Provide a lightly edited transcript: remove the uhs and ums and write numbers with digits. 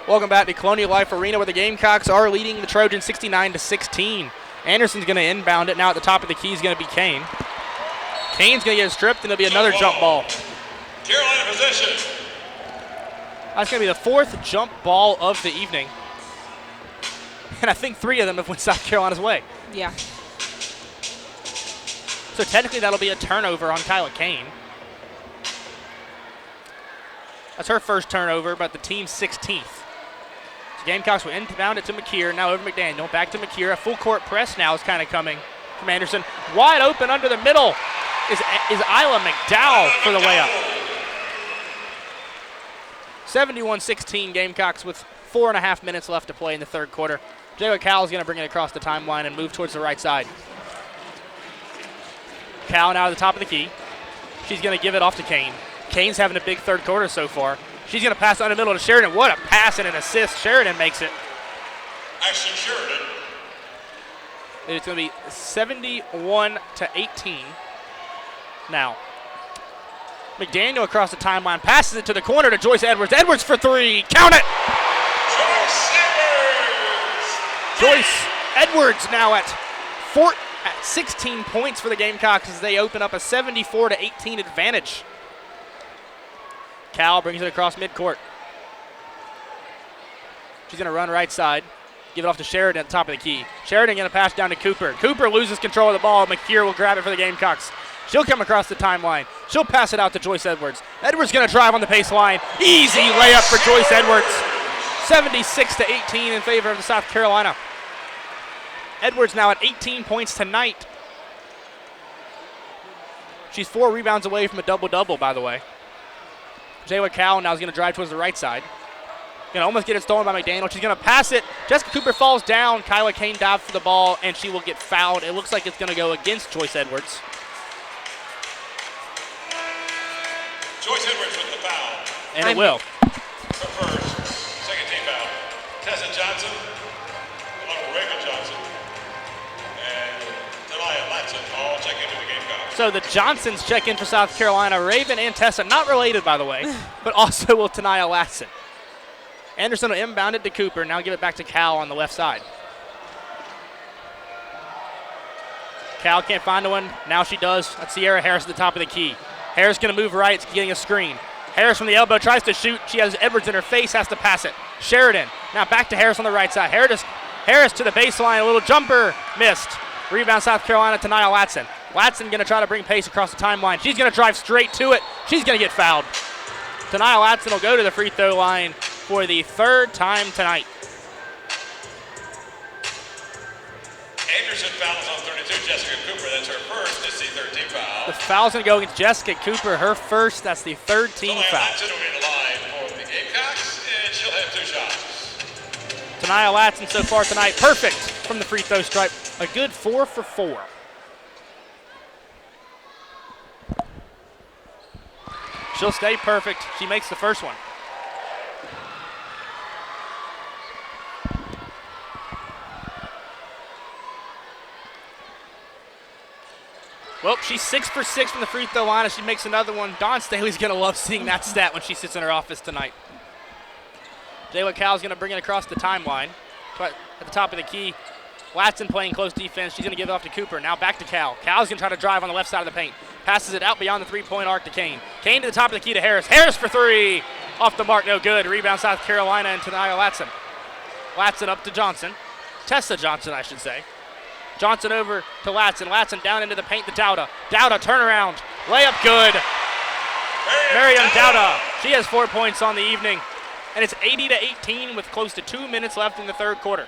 Welcome back to Colonial Life Arena, where the Gamecocks are leading the Trojans 69-16. Anderson's going to inbound it. Now at the top of the key is going to be Kane. Kane's going to get stripped, and it'll be another jump ball. Carolina possession. That's going to be the fourth jump ball of the evening. And I think 3 of them have went South Carolina's way. Yeah. So technically that'll be a turnover on Kyla Kane. That's her first turnover, but the team's 16th. The Gamecocks will inbound it to McKeer, now over McDaniel. Back to McKeer. A full court press now is kind of coming from Anderson. Wide open under the middle is Isla McDowell for the layup. 71-16 Gamecocks with 4.5 minutes left to play in the third quarter. Jayla Cal is going to bring it across the timeline and move towards the right side. Cal now at the top of the key. She's going to give it off to Kane. Kane's having a big third quarter so far. She's going to pass on the middle to Sheridan. What a pass and an assist. Sheridan makes it. Ashton Sheridan. It's going to be 71-18 now. McDaniel across the timeline, passes it to the corner to Joyce Edwards. Edwards for 3. Count it! Joyce Edwards now at 16 points for the Gamecocks as they open up a 74-18 advantage. Cal brings it across midcourt. She's going to run right side. Give it off to Sheridan at the top of the key. Sheridan going to pass down to Cooper. Cooper loses control of the ball. McKeer will grab it for the Gamecocks. She'll come across the timeline. She'll pass it out to Joyce Edwards. Edwards going to drive on the baseline. Easy layup for Joyce Edwards. 76-18 in favor of the South Carolina. Edwards now at 18 points tonight. She's 4 rebounds away from a double-double, by the way. Jayla Cal now is going to drive towards the right side. Going to almost get it stolen by McDaniel. She's going to pass it. Jessica Cooper falls down. Kyla Kane dives for the ball, and she will get fouled. It looks like it's going to go against Joyce Edwards. Joyce Edwards with the foul. And it will. Her first, second team foul. Tessa Johnson, Reagan Johnson, and Delia Latson all check into the Gamecocks. So the Johnsons check in for South Carolina. Raven and Tessa, not related, by the way, but also will Tanaya Latson. Anderson will inbound it to Cooper. Now give it back to Cal on the left side. Cal can't find one. Now she does. That's Sierra Harris at the top of the key. Harris going to move right. It's getting a screen. Harris from the elbow tries to shoot. She has Edwards in her face, has to pass it. Sheridan. Now back to Harris on the right side. Harris to the baseline. A little jumper. Missed. Rebound South Carolina to Tanaya Latson. Latson going to try to bring pace across the timeline. She's going to drive straight to it. She's going to get fouled. Tanaya Latson will go to the free throw line for the third time tonight. Anderson fouls on 32. Jessica Cooper, that's her first. It's the third team foul. The foul's going to go against Jessica Cooper, her first. That's the third team foul. Latson will be in the line for the Gamecocks, and she'll have 2 shots. Tanaya Latson so far tonight, perfect from the free throw stripe. A good 4 for 4. She'll stay perfect. She makes the first one. Well, she's 6 for 6 from the free throw line, and she makes another one. Dawn Staley's going to love seeing that stat when she sits in her office tonight. Jayla Cal's going to bring it across the timeline. At the top of the key, Latson playing close defense. She's going to give it off to Cooper. Now back to Cal. Cal's going to try to drive on the left side of the paint. Passes it out beyond the three-point arc to Kane. Kane to the top of the key to Harris. Harris for 3. Off the mark, no good. Rebound South Carolina and Tanaya Latson. Latson up to Johnson. Tessa Johnson, I should say. Johnson over to Latson. Latson down into the paint to Dowda. Dowda, turnaround. Layup good. Miriam Dowda. She has 4 points on the evening. And it's 80-18 with close to 2 minutes left in the third quarter.